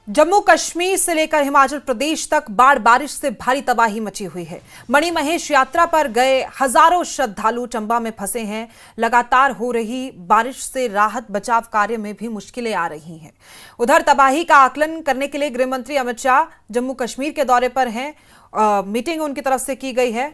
जम्मू कश्मीर से लेकर हिमाचल प्रदेश तक बाढ़ बारिश से भारी तबाही मची हुई है। मणिमहेश यात्रा पर गए हजारों श्रद्धालु चंबा में फंसे हैं। लगातार हो रही बारिश से राहत बचाव कार्य में भी मुश्किलें आ रही हैं। उधर तबाही का आकलन करने के लिए गृह मंत्री अमित शाह जम्मू कश्मीर के दौरे पर हैं। मीटिंग उनकी तरफ से की गई है।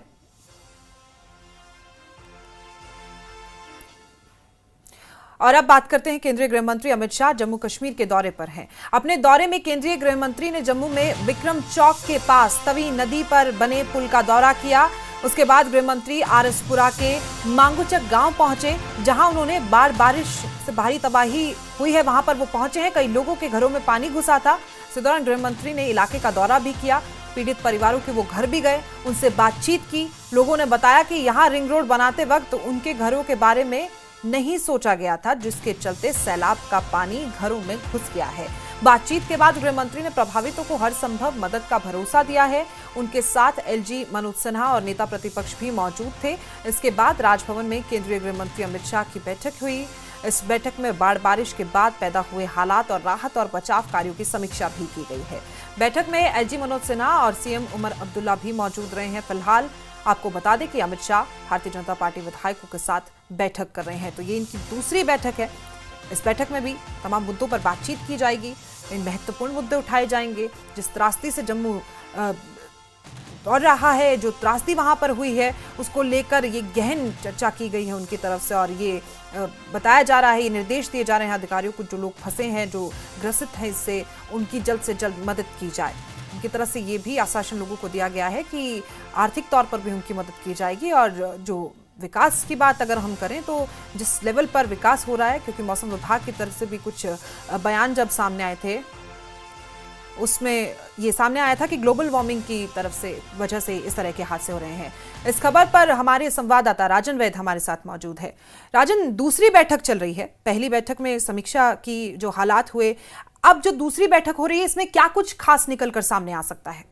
और अब बात करते हैं, केंद्रीय गृह मंत्री अमित शाह जम्मू कश्मीर के दौरे पर हैं। अपने दौरे में केंद्रीय गृह मंत्री ने जम्मू में विक्रम चौक के पास तवी नदी पर बने पुल का दौरा किया। उसके बाद गृह मंत्री आरएसपुरा के मांगुचक गांव पहुंचे, जहां उन्होंने बारिश से भारी तबाही हुई है वहां पर वो पहुंचे हैं। कई लोगों के घरों में पानी घुसा था। इस दौरान गृह मंत्री ने इलाके का दौरा भी किया। पीड़ित परिवारों के वो घर भी गए, उनसे बातचीत की। लोगों ने बताया कि यहाँ रिंग रोड बनाते वक्त उनके घरों के बारे में नहीं सोचा गया था, जिसके चलते सैलाब का पानी घरों में घुस गया है। बातचीत के बाद गृह मंत्री ने प्रभावितों को हर संभव मदद का भरोसा दिया है। उनके साथ एलजी मनोज सिन्हा और नेता प्रतिपक्ष भी मौजूद थे। इसके बाद राजभवन में केंद्रीय गृह मंत्री अमित शाह की बैठक हुई। इस बैठक में बाढ़ बारिश के बाद पैदा हुए हालात और राहत और बचाव कार्यों की समीक्षा भी की गई है। बैठक में एलजी मनोज सिन्हा और सीएम उमर अब्दुल्ला भी मौजूद रहे हैं। फिलहाल आपको बता दें कि अमित शाह भारतीय जनता पार्टी विधायकों के साथ बैठक कर रहे हैं, तो ये इनकी दूसरी बैठक है। इस बैठक में भी तमाम मुद्दों पर बातचीत की जाएगी। इन महत्वपूर्ण मुद्दे उठाए जाएंगे। जिस त्रासदी से जम्मू दौड़ रहा है, जो त्रासदी वहां पर हुई है, उसको लेकर ये गहन चर्चा की गई है उनकी तरफ से। और ये बताया जा रहा है, ये निर्देश दिए जा रहे हैं अधिकारियों को, जो लोग फंसे हैं, जो ग्रसित हैं, इससे उनकी जल्द से जल्द मदद की जाए। उनकी तरफ से ये भी आश्वासन लोगों को दिया गया है कि आर्थिक तौर पर भी उनकी मदद की जाएगी। और जो विकास की बात अगर हम करें, तो जिस लेवल पर विकास हो रहा है, क्योंकि मौसम विभाग की तरफ से भी कुछ बयान जब सामने आए थे, उसमें ये सामने आया था कि ग्लोबल वार्मिंग की तरफ से वजह से इस तरह के हादसे हो रहे हैं। इस खबर पर हमारे संवाददाता राजन वैद हमारे साथ मौजूद है। राजन, दूसरी बैठक चल रही है। पहली बैठक में समीक्षा की, जो हालात हुए, अब जो दूसरी बैठक हो रही है, इसमें क्या कुछ खास निकलकर सामने आ सकता है?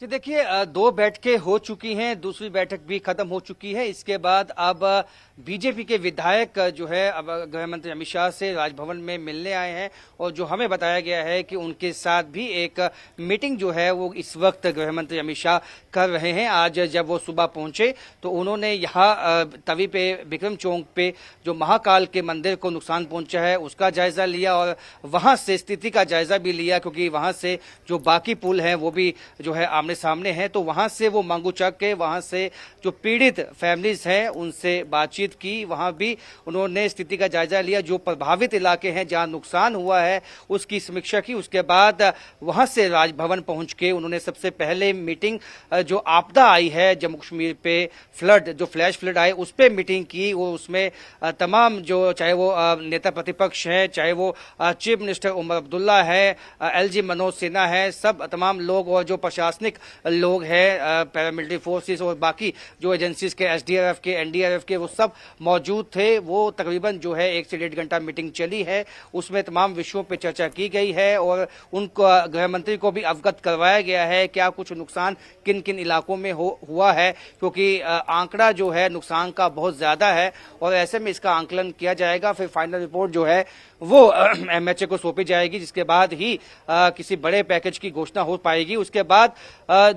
जी देखिए, दो बैठकें हो चुकी हैं, दूसरी बैठक भी खत्म हो चुकी है। इसके बाद अब बीजेपी के विधायक जो है अब गृह मंत्री अमित शाह से राजभवन में मिलने आए हैं। और जो हमें बताया गया है कि उनके साथ भी एक मीटिंग जो है वो इस वक्त गृह मंत्री अमित शाह कर रहे हैं। आज जब वो सुबह पहुंचे तो उन्होंने यहाँ तवी पे विक्रम चौक पे जो महाकाल के मंदिर को नुकसान पहुंचा है उसका जायजा लिया और वहां से स्थिति का जायजा भी लिया, क्योंकि वहां से जो बाकी पुल हैं वो भी जो है आमने सामने हैं। तो वहां से वो मांगूचक के वहां से जो पीड़ित फैमिलीज हैं उनसे बातचीत की। वहां भी उन्होंने स्थिति का जायजा लिया, जो प्रभावित इलाके हैं जहां नुकसान हुआ है उसकी समीक्षा की। उसके बाद वहां से राजभवन पहुंच के उन्होंने सबसे पहले मीटिंग, जो आपदा आई है जम्मू कश्मीर पे, फ्लड, जो फ्लैश फ्लड आए, उस पर मीटिंग की। वो उसमें तमाम जो, चाहे वो नेता प्रतिपक्ष हैं, चाहे वो चीफ मिनिस्टर उमर अब्दुल्ला है, एलजी मनोज सिन्हा है, सब तमाम लोग और जो प्रशासनिक लोग हैं, पैरामिलिट्री फोर्सेस और बाकी जो एजेंसीज के, एसडीआरएफ के, एनडीआरएफ के, वो सब मौजूद थे। वो तकरीबन जो है 1 से 1.5 घंटा मीटिंग चली है। उसमें तमाम विषयों पर चर्चा की गई है और उनको गृह मंत्री को भी अवगत करवाया गया है क्या कुछ नुकसान किन किन इलाकों में हुआ है, क्योंकि आंकड़ा जो है नुकसान का बहुत ज्यादा है और ऐसे में इसका आंकलन किया जाएगा। फिर फाइनल रिपोर्ट जो है वो एमएचए को सौंपी जाएगी, जिसके बाद ही किसी बड़े पैकेज की घोषणा हो पाएगी। उसके बाद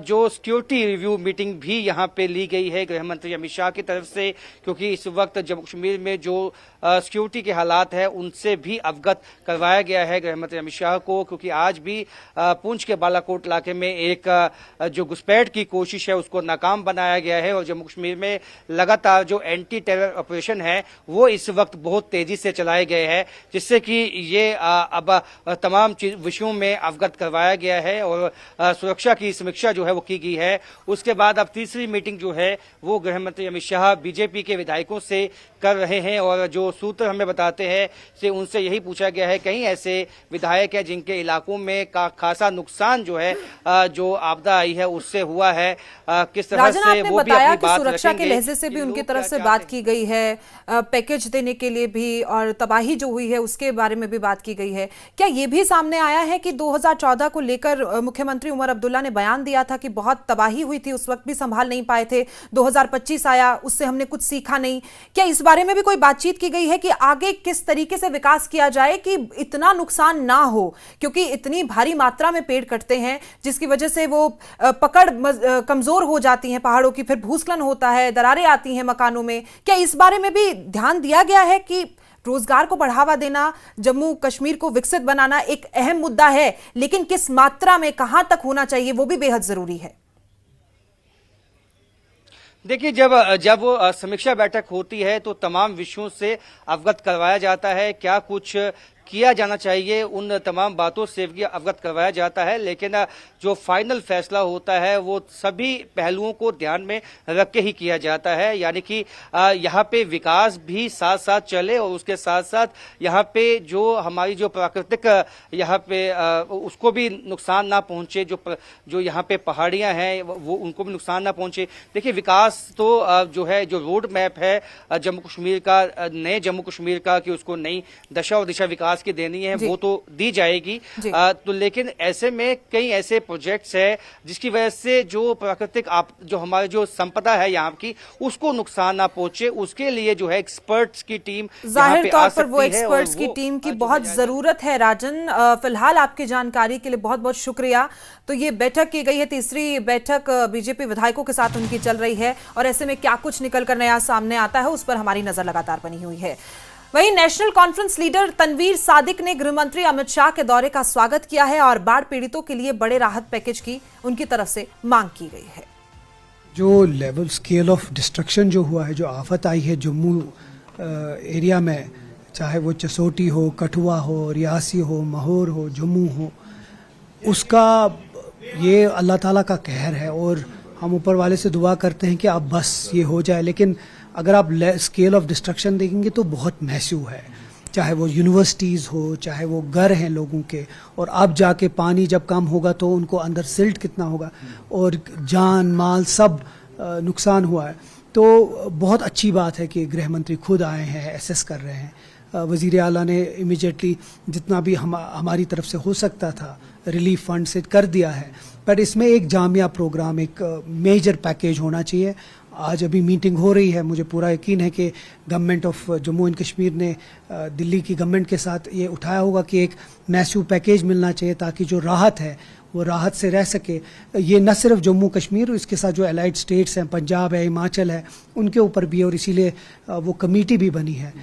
जो सिक्योरिटी रिव्यू मीटिंग भी यहाँ पे ली गई है गृह मंत्री अमित शाह की तरफ से, क्योंकि इस वक्त जम्मू कश्मीर में जो सिक्योरिटी के हालात है उनसे भी अवगत करवाया गया है गृह मंत्री अमित शाह को। क्योंकि आज भी पुंछ के बालाकोट इलाके में एक जो घुसपैठ की कोशिश है उसको नाकाम बनाया गया है और जम्मू कश्मीर में लगातार जो एंटी टेरर ऑपरेशन है वो इस वक्त बहुत तेजी से चलाए गए हैं, जिससे कि ये अब तमाम विषयों में अवगत करवाया गया है और सुरक्षा की समीक्षा जो है वो की गई है। उसके बाद अब तीसरी मीटिंग जो है वो गृह मंत्री अमित शाह बीजेपी के विधायकों से कर रहे हैं और जो सूत्र हमें बताते हैं से उनसे यही पूछा गया है, कहीं ऐसे विधायक हैं जिनके इलाकों में खासा नुकसान जो है, जो आपदा आई है उससे हुआ है, किस तरह से वो भी अपनी बात सुरक्षा के लहजे से भी उनकी तरफ से बात की गई है, पैकेज देने के लिए भी, और तबाही जो हुई है उसके के बारे में भी बात की गई है। क्या ये भी सामने आया है कि 2014 को लेकर मुख्यमंत्री उमर अब्दुल्ला ने बयान दिया था कि बहुत तबाही हुई थी, उस वक्त भी संभाल नहीं पाए थे, 2025 आया, उससे हमने कुछ सीखा नहीं। क्या इस बारे में भी कोई बातचीत की गई है कि आगे किस तरीके से विकास किया जाए कि इतना नुकसान ना हो, क्योंकि इतनी भारी मात्रा में पेड़ कटते हैं जिसकी वजह से वो पकड़ कमजोर हो जाती है पहाड़ों की, फिर भूस्खलन होता है, दरारें आती हैं मकानों में। क्या इस बारे में भी ध्यान दिया गया है कि रोजगार को बढ़ावा देना, जम्मू कश्मीर को विकसित बनाना एक अहम मुद्दा है, लेकिन किस मात्रा में, कहां तक होना चाहिए, वो भी बेहद जरूरी है? देखिए, जब वो समीक्षा बैठक होती है तो तमाम विषयों से अवगत करवाया जाता है, क्या कुछ किया जाना चाहिए, उन तमाम बातों से भी अवगत करवाया जाता है। लेकिन जो फाइनल फैसला होता है वो सभी पहलुओं को ध्यान में रख के ही किया जाता है, यानी कि यहाँ पे विकास भी साथ साथ चले और उसके साथ साथ यहाँ पे जो हमारी जो प्राकृतिक यहाँ पे उसको भी नुकसान ना पहुंचे, जो यहाँ पे पहाड़ियाँ हैं वो उनको भी नुकसान ना पहुंचे। देखिए, विकास तो जो है, जो रोड मैप है जम्मू कश्मीर का, नए जम्मू कश्मीर का, कि उसको नई दशा और दिशा विकास की देनी है, वो तो दी जाएगी। तो लेकिन ऐसे में कई ऐसे प्रोजेक्ट्स है जिसकी वजह से जो प्राकृतिक जो हमारी जो संपदा है यहाँ की, उसको नुकसान ना पहुंचे, उसके लिए जो है एक्सपर्ट्स की टीम जाहिर तौर पर वो एक्सपर्ट्स की टीम की बहुत जरूरत है। राजन, फिलहाल आपकी जानकारी के लिए बहुत बहुत शुक्रिया। तो ये बैठक की गई है, तीसरी बैठक बीजेपी विधायकों के साथ उनकी चल रही है, और ऐसे में क्या कुछ निकलकर नया सामने आता है उस पर हमारी नजर लगातार बनी हुई है। वहीं national conference leader Tanveer Sadiq ने गृह मंत्री अमित शाह के दौरे का स्वागत किया है और बाढ़ पीड़ितों के लिए बड़े राहत पैकेज की उनकी तरफ से मांग की गई है। जो लेवल स्केल ऑफ डिस्ट्रक्शन जो हुआ है, जो आफत आई है जम्मू एरिया में, चाहे वो चसोटी हो, कठुआ हो, रियासी हो, महौर हो, जम्मू हो, उसका ये अल्लाह ताला का कहर है और हम ऊपर वाले से दुआ करते हैं कि अब बस ये हो जाए। लेकिन अगर आप स्केल ऑफ डिस्ट्रक्शन देखेंगे तो बहुत मैस्यू है, चाहे वो यूनिवर्सिटीज़ हो, चाहे वो घर हैं लोगों के, और अब जाके पानी जब कम होगा तो उनको अंदर सिल्ट कितना होगा, और जान माल सब नुकसान हुआ है। तो बहुत अच्छी बात है कि गृह मंत्री खुद आए हैं, एसेस कर रहे हैं। वज़ीर आला ने इमीडिएटली जितना भी हमारी तरफ से हो सकता था रिलीफ फंड से कर दिया है, पर इसमें एक जामिया प्रोग्राम, एक मेजर पैकेज होना चाहिए। आज अभी मीटिंग हो रही है, मुझे पूरा यकीन है कि government of Jammu and Kashmir ने दिल्ली की गवर्नमेंट के साथ ये उठाया होगा कि एक मैसिव पैकेज मिलना चाहिए ताकि जो राहत है वो राहत से रह सके। ये न सिर्फ जम्मू कश्मीर, इसके साथ जो एलाइड स्टेट्स हैं, पंजाब है, हिमाचल है, उनके ऊपर भी है, और इसीलिए वो कमेटी भी बनी है।